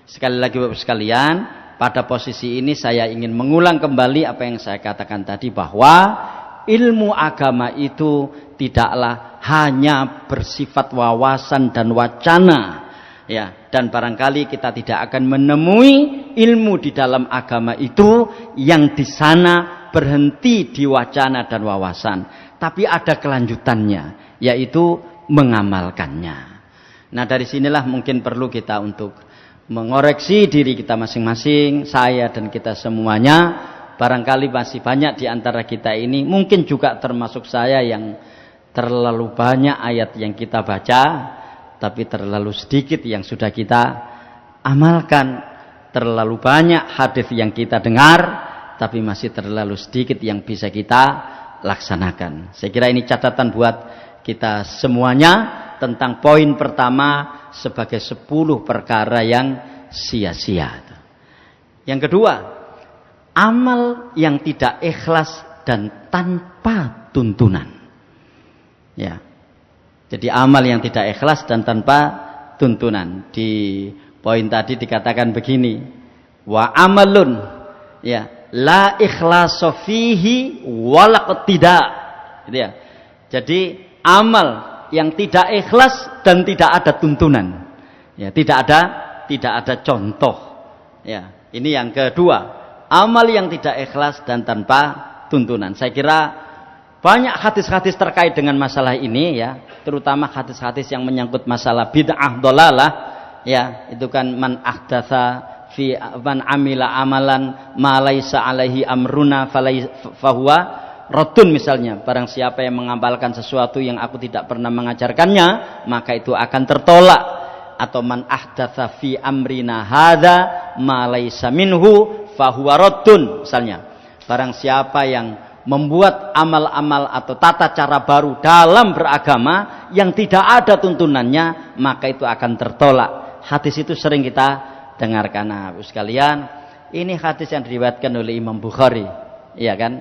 Sekali lagi Bapak sekalian, pada posisi ini saya ingin mengulang kembali apa yang saya katakan tadi, bahwa ilmu agama itu tidaklah hanya bersifat wawasan dan wacana, ya, dan barangkali kita tidak akan menemui ilmu di dalam agama itu yang di sana berhenti di wacana dan wawasan, tapi ada kelanjutannya, yaitu mengamalkannya. Nah, dari sinilah mungkin perlu kita untuk mengoreksi diri kita masing-masing, saya dan kita semuanya. Barangkali masih banyak di antara kita ini, mungkin juga termasuk saya, yang terlalu banyak ayat yang kita baca, tapi terlalu sedikit yang sudah kita amalkan. Terlalu banyak hadis yang kita dengar, tapi masih terlalu sedikit yang bisa kita laksanakan. Saya kira ini catatan buat kita semuanya tentang poin pertama sebagai 10 perkara yang sia-sia. Yang kedua, amal yang tidak ikhlas dan tanpa tuntunan. Ya. Jadi amal yang tidak ikhlas dan tanpa tuntunan. Di poin tadi dikatakan begini, wa amalun, ya, la ikhlasu fihi wala qtida. Gitu ya. Jadi amal yang tidak ikhlas dan tidak ada tuntunan. Ya, tidak ada contoh. Ya, ini yang kedua, amal yang tidak ikhlas dan tanpa tuntunan. Saya kira banyak hadis-hadis terkait dengan masalah ini ya, terutama hadis-hadis yang menyangkut masalah bid'ah dhalalah ya, itu kan man ahdatsa fi man amila amalan ma laisa alaihi amruna fahuwa raddun, misalnya barang siapa yang mengamalkan sesuatu yang aku tidak pernah mengajarkannya maka itu akan tertolak, atau man ahdatsa fi amrina hadza ma laisa minhu fahuwa raddun, misalnya barang siapa yang membuat amal-amal atau tata cara baru dalam beragama yang tidak ada tuntunannya maka itu akan tertolak. Hadis itu sering kita dengarkan. Nah, sekalian, ini hadis yang diriwayatkan oleh Imam Bukhari, iya kan?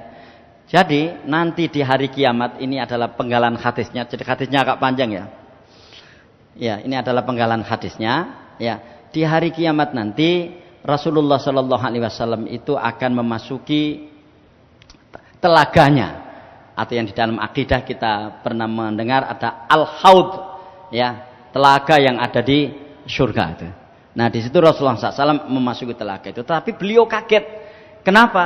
Jadi nanti di hari kiamat ini adalah penggalan hadisnya. Jadi hadisnya agak panjang ya. Ya, ini adalah penggalan hadisnya. Ya, di hari kiamat nanti Rasulullah Shallallahu Alaihi Wasallam itu akan memasuki telaganya, atau yang di dalam akidah kita pernah mendengar ada al-haud, ya, telaga yang ada di surga itu. Nah, di situ Rasulullah SAW memasuki telaga itu, tapi beliau kaget. Kenapa?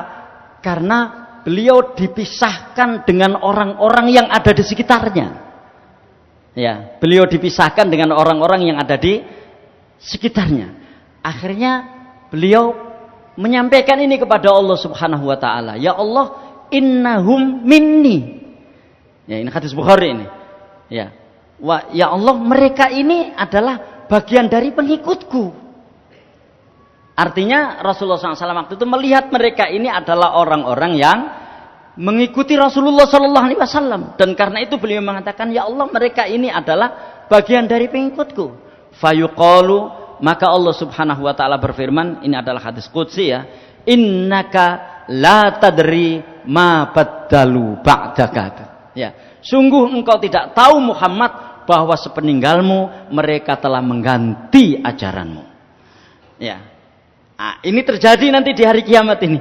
Karena beliau dipisahkan dengan orang-orang yang ada di sekitarnya. Ya, beliau dipisahkan dengan orang-orang yang ada di sekitarnya. Akhirnya beliau menyampaikan ini kepada Allah Subhanahu wa taala. Ya Allah, innahum minni. Ya, ini hadis Bukhari ini. Ya. Ya Allah, mereka ini adalah bagian dari pengikutku. Artinya Rasulullah SAW waktu itu melihat mereka ini adalah orang-orang yang mengikuti Rasulullah SAW, dan karena itu beliau mengatakan, ya Allah, mereka ini adalah bagian dari pengikutku. Fayuqalu, maka Allah Subhanahu wa taala berfirman, ini adalah hadis qudsi ya, innaka la tadri ma baddalu ba'daka. Ya, sungguh engkau tidak tahu Muhammad bahwa sepeninggalmu mereka telah mengganti ajaranmu. Ya. Nah, ini terjadi nanti di hari kiamat ini.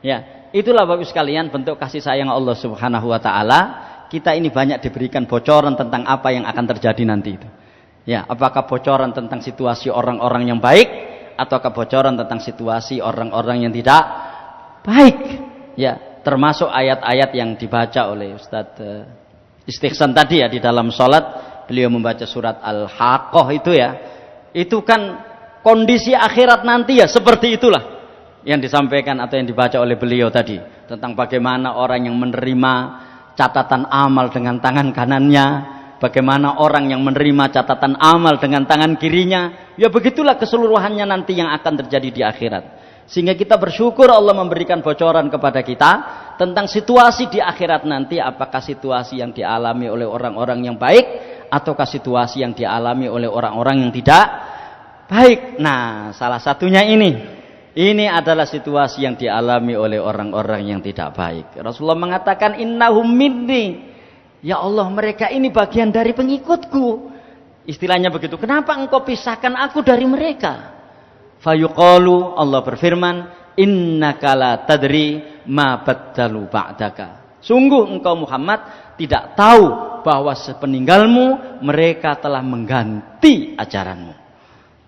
Ya, itulah Bapak sekalian bentuk kasih sayang Allah Subhanahu wa taala. Kita ini banyak diberikan bocoran tentang apa yang akan terjadi nanti itu. Ya, apakah bocoran tentang situasi orang-orang yang baik ataukah bocoran tentang situasi orang-orang yang tidak baik. Ya, termasuk ayat-ayat yang dibaca oleh Ustaz Istighsan tadi ya, di dalam salat beliau membaca surat Al-Haqqah itu ya. Itu kan kondisi akhirat nanti ya seperti itulah yang disampaikan atau yang dibaca oleh beliau tadi, tentang bagaimana orang yang menerima catatan amal dengan tangan kanannya, bagaimana orang yang menerima catatan amal dengan tangan kirinya. Ya begitulah keseluruhannya nanti yang akan terjadi di akhirat. Sehingga kita bersyukur Allah memberikan bocoran kepada kita tentang situasi di akhirat nanti, apakah situasi yang dialami oleh orang-orang yang baik ataukah situasi yang dialami oleh orang-orang yang tidak baik. Nah, salah satunya ini adalah situasi yang dialami oleh orang-orang yang tidak baik. Rasulullah mengatakan innahum minni. Ya Allah, mereka ini bagian dari pengikutku. Istilahnya begitu. Kenapa engkau pisahkan aku dari mereka? Fayuqalu, Allah berfirman, innaka la tadri ma baddalu ba'daka. Sungguh engkau Muhammad tidak tahu bahwa sepeninggalmu mereka telah mengganti ajaranmu.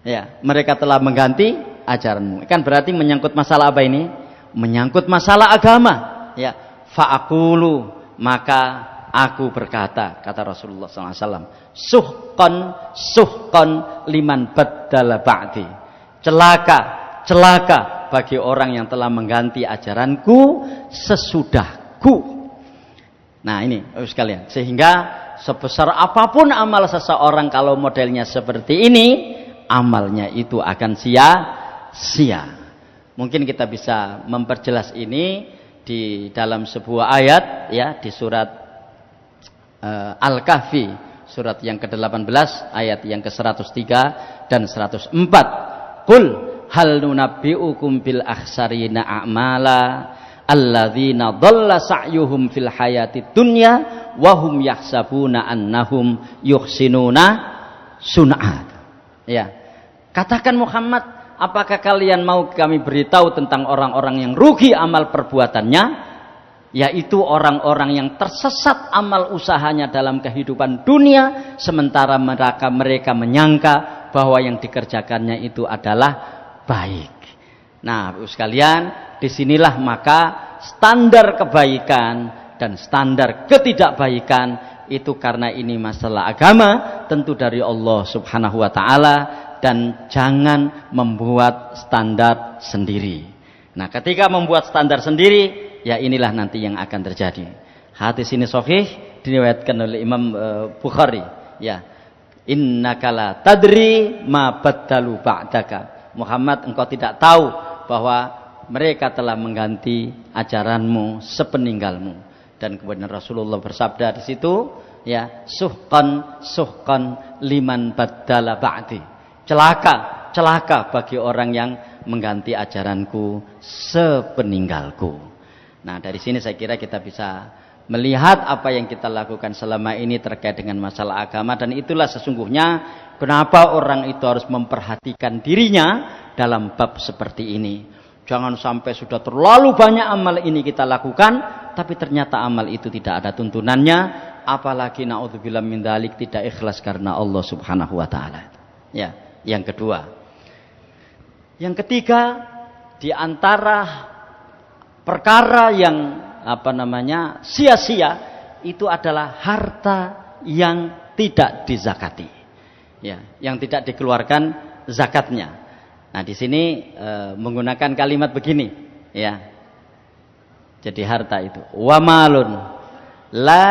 Ya, mereka telah mengganti ajaranmu. Kan berarti menyangkut masalah apa ini? Menyangkut masalah agama. Ya, fa'aqulu, maka aku berkata, kata Rasulullah SAW, suhqan liman baddala ba'di. Celaka bagi orang yang telah mengganti ajaranku sesudahku. Nah ini sekalian, sehingga sebesar apapun amal seseorang kalau modelnya seperti ini, amalnya itu akan sia-sia. Mungkin kita bisa memperjelas ini di dalam sebuah ayat ya, di surat Al-Kahfi, surat yang ke-18 ayat yang ke-103 dan 104. Qul hal nunabbi'ukum bil akhsarina a'mala alladzina dhalla sa'yuhum fil hayatid dunya wa hum yahsabuna annahum yuhsinuna sun'at. Ya, katakan Muhammad, apakah kalian mau kami beritahu tentang orang-orang yang rugi amal perbuatannya? yaitu orang-orang yang tersesat amal usahanya dalam kehidupan dunia, sementara mereka menyangka bahwa yang dikerjakannya itu adalah baik. Nah, Bapak sekalian, disinilah maka standar kebaikan dan standar ketidakbaikan itu, karena ini masalah agama, tentu dari Allah Subhanahu wa taala, dan jangan membuat standar sendiri. Nah, ketika membuat standar sendiri, ya inilah nanti yang akan terjadi. Hadis ini sahih, diriwayatkan oleh Imam Bukhari. Ya, innaka la tadri ma baddalu ba'daka. Muhammad, engkau tidak tahu bahwa mereka telah mengganti ajaranmu sepeninggalmu. Dan kemudian Rasulullah bersabda di situ, ya, suhqan liman baddala ba'di. Celaka bagi orang yang mengganti ajaranku sepeninggalku. Nah, dari sini saya kira kita bisa melihat apa yang kita lakukan selama ini terkait dengan masalah agama, dan itulah sesungguhnya kenapa orang itu harus memperhatikan dirinya dalam bab seperti ini. Jangan sampai sudah terlalu banyak amal ini kita lakukan, tapi ternyata amal itu tidak ada tuntunannya, apalagi naudzubillah min dzalik tidak ikhlas karena Allah Subhanahu wa taala. Ya, yang kedua. Yang ketiga, di antara perkara yang sia-sia itu adalah harta yang tidak dizakati, ya, yang tidak dikeluarkan zakatnya. Nah, di sini menggunakan kalimat begini, ya. Jadi harta itu wa malun la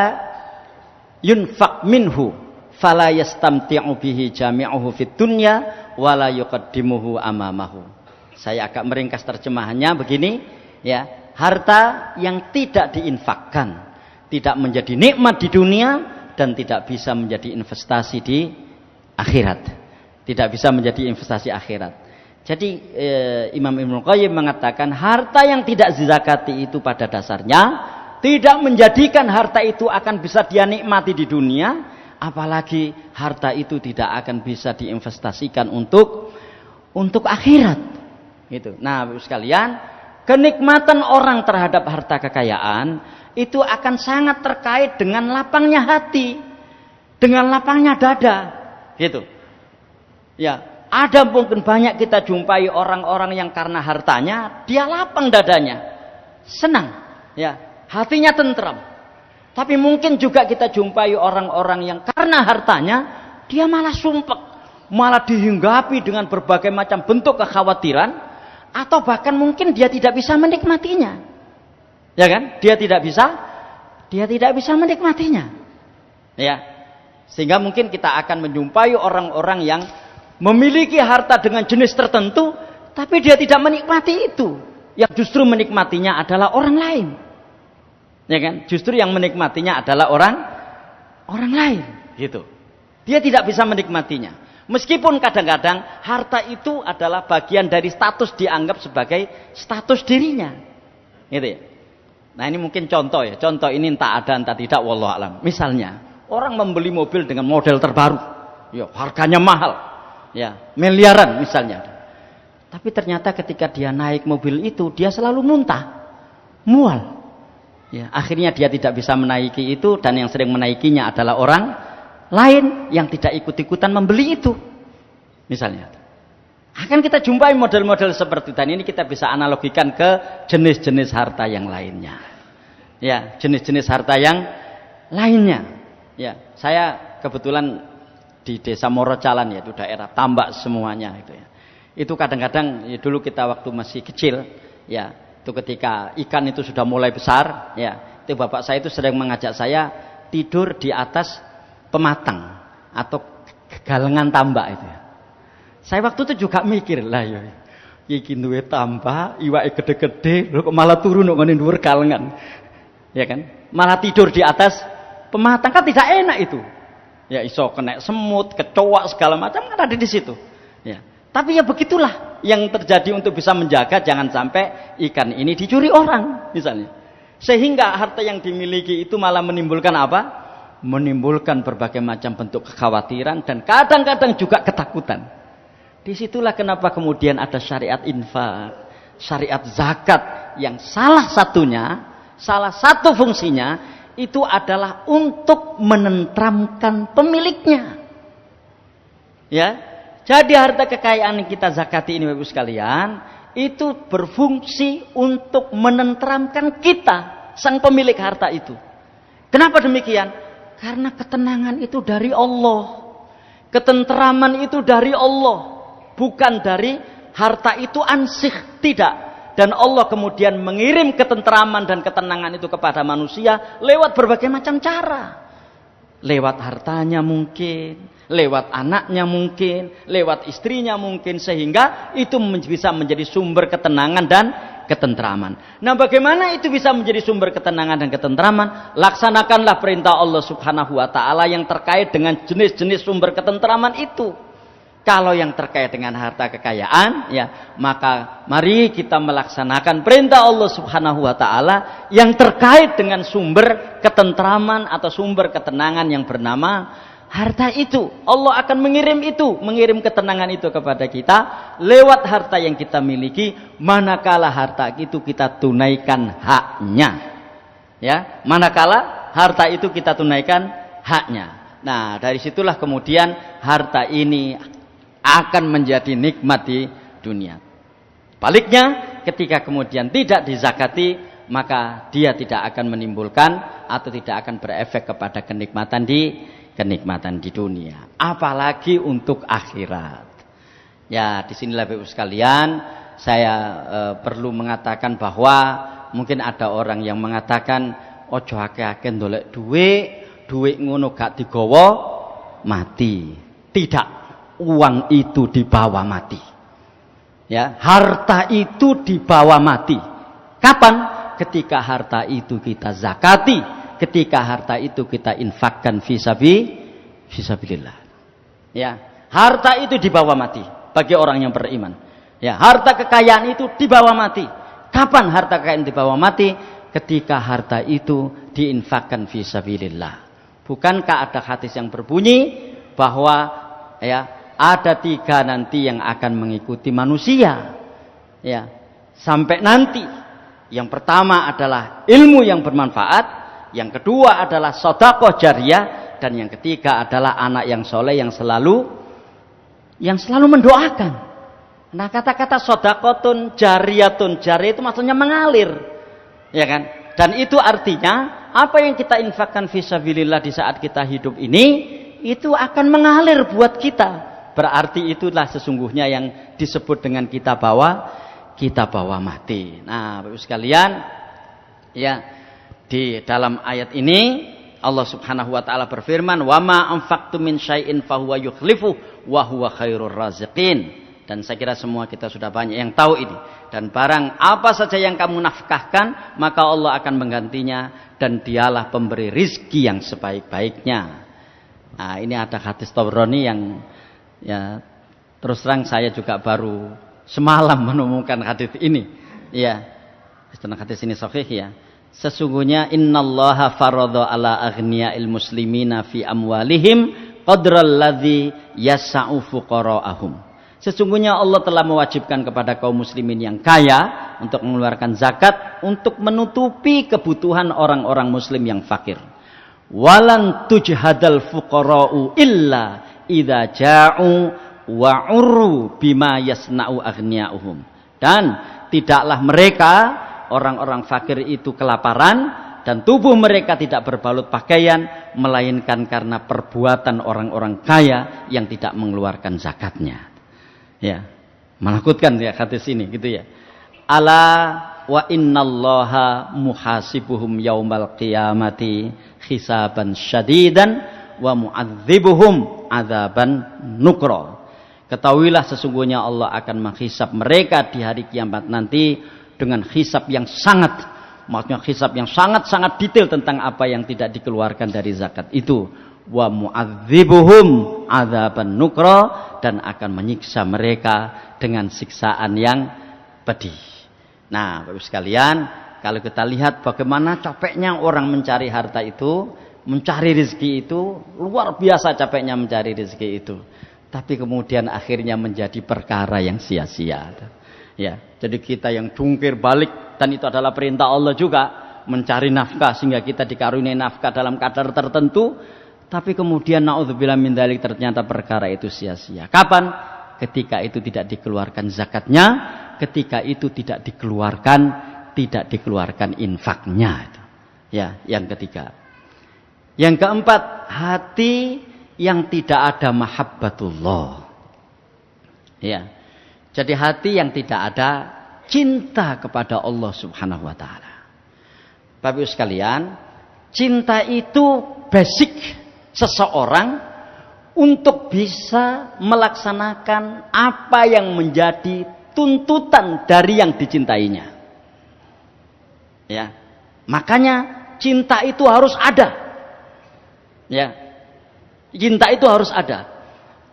yunfaq minhu fala yastamti'u bihi jami'uhu fid dunya wala yuqaddimuhu amamahu. Saya agak meringkas terjemahannya begini, ya. Harta yang tidak diinfakkan, tidak menjadi nikmat di dunia, dan tidak bisa menjadi investasi di akhirat. Tidak bisa menjadi investasi akhirat. Jadi Imam Ibnu Qayyim mengatakan harta yang tidak dizakati itu pada dasarnya tidak menjadikan harta itu akan bisa dia nikmati di dunia, apalagi harta itu tidak akan bisa diinvestasikan untuk akhirat. Gitu. Nah, Bapak sekalian, kenikmatan orang terhadap harta kekayaan itu akan sangat terkait dengan lapangnya hati, dengan lapangnya dada, gitu. Ya, ada mungkin banyak kita jumpai orang-orang yang karena hartanya dia lapang dadanya, senang, ya, hatinya tentram. Tapi mungkin juga kita jumpai orang-orang yang karena hartanya dia malah sumpek, malah dihinggapi dengan berbagai macam bentuk kekhawatiran, atau bahkan mungkin dia tidak bisa menikmatinya, ya kan? Dia tidak bisa menikmatinya, ya. Sehingga mungkin kita akan menjumpai orang-orang yang memiliki harta dengan jenis tertentu, tapi dia tidak menikmati itu. Yang justru menikmatinya adalah orang lain, ya kan? Justru yang menikmatinya adalah orang lain, gitu. Dia tidak bisa menikmatinya. Meskipun kadang-kadang harta itu adalah bagian dari status, dianggap sebagai status dirinya, gitu ya. Nah, ini mungkin contoh ya. Contoh ini entah ada entah tidak, wallahu alam. Misalnya orang membeli mobil dengan model terbaru, ya, harganya mahal, ya, miliaran misalnya. Tapi ternyata ketika dia naik mobil itu dia selalu mual. Ya, akhirnya dia tidak bisa menaiki itu, dan yang sering menaikinya adalah orang lain yang tidak ikut-ikutan membeli itu, misalnya. Akan kita jumpai model-model seperti itu, dan ini kita bisa analogikan ke jenis-jenis harta yang lainnya. Ya, jenis-jenis harta yang lainnya. Ya, saya kebetulan di Desa Morocalan, yaitu daerah tambak semuanya itu ya. Itu kadang-kadang ya, dulu kita waktu masih kecil, ya, itu ketika ikan itu sudah mulai besar, ya, itu bapak saya itu sering mengajak saya tidur di atas pematang atau galengan tambak itu ya. Saya waktu itu juga mikir, lah ya iki duwe tambak, iwake gede-gede, lho kok malah turun kok ngene dhuwur galengan. Ya kan? Malah tidur di atas pematang, kan tidak enak itu. Ya, iso kena semut, kecoak segala macam kan ada di situ. Ya. Tapi ya begitulah yang terjadi untuk bisa menjaga jangan sampai ikan ini dicuri orang misalnya. Sehingga harta yang dimiliki itu malah menimbulkan apa? Menimbulkan berbagai macam bentuk kekhawatiran dan kadang-kadang juga ketakutan. Disitulah kenapa kemudian ada syariat infak, syariat zakat yang salah satunya salah satu fungsinya itu adalah untuk menenteramkan pemiliknya. Ya. Jadi harta kekayaan yang kita zakati ini Bapak Ibu sekalian, itu berfungsi untuk menenteramkan kita, sang pemilik harta itu. Kenapa demikian? Karena ketenangan itu dari Allah. Ketenteraman itu dari Allah, bukan dari harta itu ansih, tidak. Dan Allah kemudian mengirim ketenteraman dan ketenangan itu kepada manusia lewat berbagai macam cara. Lewat hartanya mungkin, lewat anaknya mungkin, lewat istrinya mungkin, sehingga itu bisa menjadi sumber ketenangan dan ketenteraman. Nah, bagaimana itu bisa menjadi sumber ketenangan dan ketenteraman? Laksanakanlah perintah Allah Subhanahu wa taala yang terkait dengan jenis-jenis sumber ketenteraman itu. Kalau yang terkait dengan harta kekayaan, ya, maka mari kita melaksanakan perintah Allah Subhanahu wa taala yang terkait dengan sumber ketenteraman atau sumber ketenangan yang bernama harta itu. Allah akan mengirim ketenangan itu kepada kita lewat harta yang kita miliki, manakala harta itu kita tunaikan haknya. Ya, manakala harta itu kita tunaikan haknya. Nah, dari situlah kemudian harta ini akan menjadi nikmat di dunia. Baliknya, ketika kemudian tidak dizakati, maka dia tidak akan menimbulkan atau tidak akan berefek kepada kenikmatan di dunia. Apalagi untuk akhirat. Ya, disinilah Bapak Ibu sekalian, saya perlu mengatakan bahwa mungkin ada orang yang mengatakan, ojo akeh-akeh ndolek duit ngono gak digawa mati. Tidak. Uang itu dibawa mati. Ya, harta itu dibawa mati. Kapan? Ketika harta itu kita zakati, ketika harta itu kita infakkan fisabilillah. Ya, harta itu dibawa mati bagi orang yang beriman. Ya, harta kekayaan itu dibawa mati. Kapan harta kekayaan dibawa mati? Ketika harta itu diinfakkan fisabilillah. Bukankah ada hadis yang berbunyi bahwa ya, ada 3 nanti yang akan mengikuti manusia, ya, sampai nanti. Yang pertama adalah ilmu yang bermanfaat, yang kedua adalah sedekah jariyah, dan yang ketiga adalah anak yang soleh yang selalu mendoakan. Nah, kata-kata sedekahun jariyatun, jariyah itu maksudnya mengalir, ya kan? Dan itu artinya apa yang kita infakkan fisabilillah di saat kita hidup ini itu akan mengalir buat kita. Berarti itulah sesungguhnya yang disebut dengan kita bawa mati. Nah, Bapak Ibu sekalian, ya, di dalam ayat ini Allah Subhanahu wa taala berfirman, "Wa ma anfaqtum min syai'in fahuwa yukhlifu wa huwa khairur raziqin." Dan saya kira semua kita sudah banyak yang tahu ini. Dan barang apa saja yang kamu nafkahkan, maka Allah akan menggantinya, dan dialah pemberi rizki yang sebaik-baiknya. Nah, ini ada hadis Tabrani yang, ya, terus terang saya juga baru semalam menemukan hadis ini. Ya, hadis ini sahih, ya. Sesungguhnya innallaha faradha ala aghniya'il muslimina fi amwalihim qadral ladzi yas'u fuqara'ahum. Sesungguhnya Allah telah mewajibkan kepada kaum muslimin yang kaya untuk mengeluarkan zakat untuk menutupi kebutuhan orang-orang muslim yang fakir. Walan tujhadal fuqara'u illa idza ja'u wa urru bima yasna'u aghniya'uhum. Dan tidaklah mereka orang-orang fakir itu kelaparan dan tubuh mereka tidak berbalut pakaian, melainkan karena perbuatan orang-orang kaya yang tidak mengeluarkan zakatnya. Ya, menakutkan ya hadis ini, gitu ya. Ala wa innallaha muhasibuhum yaumal qiyamati hisaban syadidan wa mu'adzibuhum adzaban nukra. Ketahuilah sesungguhnya Allah akan menghisab mereka di hari kiamat nanti dengan hisab yang sangat, maksudnya hisab yang sangat-sangat detail tentang apa yang tidak dikeluarkan dari zakat itu. Wa mu'adzibuhum adzaban nukra, dan akan menyiksa mereka dengan siksaan yang pedih. Nah, Bapak sekalian, kalau kita lihat bagaimana capeknya orang mencari harta itu, mencari rezeki itu, luar biasa capeknya mencari rezeki itu. Tapi kemudian akhirnya menjadi perkara yang sia-sia. Ya, jadi kita yang jungkir balik, dan itu adalah perintah Allah juga, mencari nafkah sehingga kita dikaruniai nafkah dalam kadar tertentu, tapi kemudian naudzubillah min dzalik ternyata perkara itu sia-sia. Kapan? Ketika itu tidak dikeluarkan zakatnya, ketika itu tidak dikeluarkan infaknya. Ya, yang ketiga. Yang keempat, hati yang tidak ada mahabbatullah. Ya. Jadi hati yang tidak ada cinta kepada Allah Subhanahu wa taala. Bapak Ibu sekalian, cinta itu basic seseorang untuk bisa melaksanakan apa yang menjadi tuntutan dari yang dicintainya. Ya. Makanya cinta itu harus ada. Ya, cinta itu harus ada.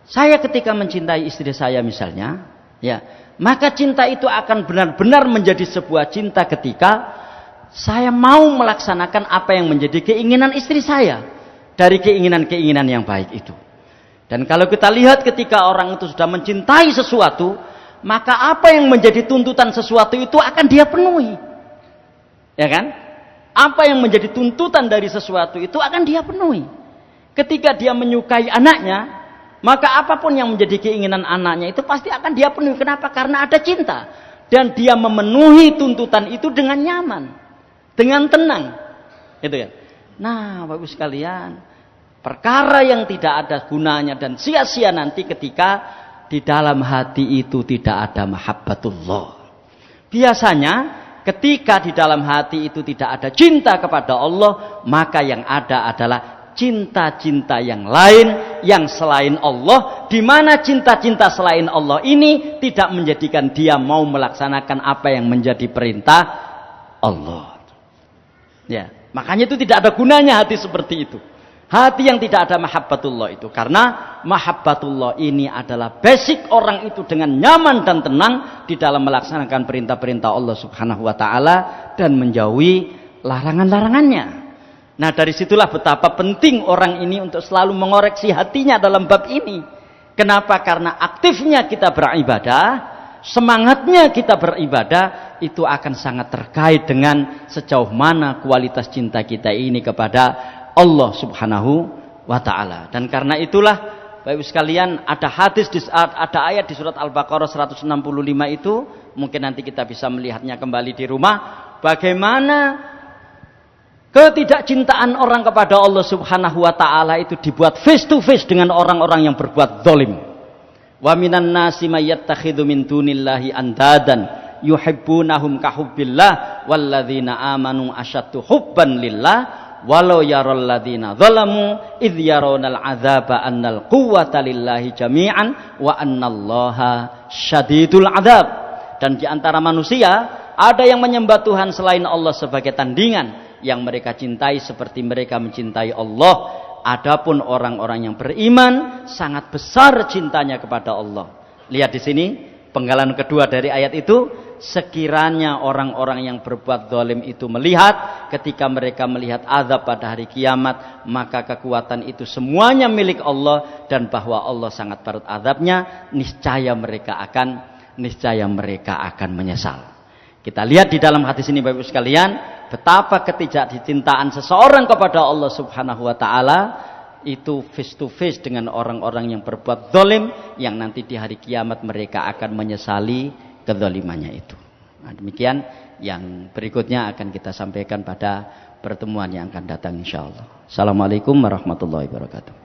Saya ketika mencintai istri saya misalnya, ya, maka cinta itu akan benar-benar menjadi sebuah cinta ketika saya mau melaksanakan apa yang menjadi keinginan istri saya dari keinginan-keinginan yang baik itu. Dan kalau kita lihat ketika orang itu sudah mencintai sesuatu, maka apa yang menjadi tuntutan sesuatu itu akan dia penuhi. Ya kan? Apa yang menjadi tuntutan dari sesuatu itu akan dia penuhi. Ketika dia menyukai anaknya, maka apapun yang menjadi keinginan anaknya itu pasti akan dia penuhi. Kenapa? Karena ada cinta. Dan dia memenuhi tuntutan itu dengan nyaman, dengan tenang. Gitu ya. Nah, Bapak Ibu sekalian, perkara yang tidak ada gunanya dan sia-sia nanti ketika di dalam hati itu tidak ada mahabbatullah. Biasanya ketika di dalam hati itu tidak ada cinta kepada Allah, maka yang ada adalah cinta-cinta yang lain, yang selain Allah, di mana cinta-cinta selain Allah ini tidak menjadikan dia mau melaksanakan apa yang menjadi perintah Allah. Ya, makanya itu tidak ada gunanya hati seperti itu. Hati yang tidak ada mahabbatullah itu, karena mahabbatullah ini adalah basic orang itu dengan nyaman dan tenang di dalam melaksanakan perintah-perintah Allah Subhanahu wa taala dan menjauhi larangan-larangannya. Nah, dari situlah betapa penting orang ini untuk selalu mengoreksi hatinya dalam bab ini. Kenapa? Karena aktifnya kita beribadah, semangatnya kita beribadah, itu akan sangat terkait dengan sejauh mana kualitas cinta kita ini kepada Allah Subhanahu wa ta'ala. Dan karena itulah, Bapak Ibu sekalian, ada ayat di surat Al-Baqarah 165 itu, mungkin nanti kita bisa melihatnya kembali di rumah, bagaimana ketidakcintaan orang kepada Allah Subhanahu wa taala itu dibuat face to face dengan orang-orang yang berbuat zalim. Wa minan nasi may yattakhidhu min dunillahi andadan yuhibbunahum ka hubbillah walladzina amanu asyaddu hubban lillah walau yaral ladzina zalamu idh yarawna al'adzaba annal quwwata lillahi jami'an wa annallaha syadidul adzab. Dan di antara manusia ada yang menyembah Tuhan selain Allah sebagai tandingan yang mereka cintai seperti mereka mencintai Allah. Adapun orang-orang yang beriman sangat besar cintanya kepada Allah. Lihat di sini penggalan kedua dari ayat itu, sekiranya orang-orang yang berbuat zalim itu melihat, ketika mereka melihat azab pada hari kiamat, maka kekuatan itu semuanya milik Allah dan bahwa Allah sangat parut azabnya, niscaya mereka akan menyesal. Kita lihat di dalam hadis ini Bapak Ibu sekalian, betapa ketidakcintaan seseorang kepada Allah Subhanahu wa taala itu face to face dengan orang-orang yang berbuat zalim, yang nanti di hari kiamat mereka akan menyesali kezalimannya itu. Nah, demikian yang berikutnya akan kita sampaikan pada pertemuan yang akan datang insyaallah. Assalamualaikum warahmatullahi wabarakatuh.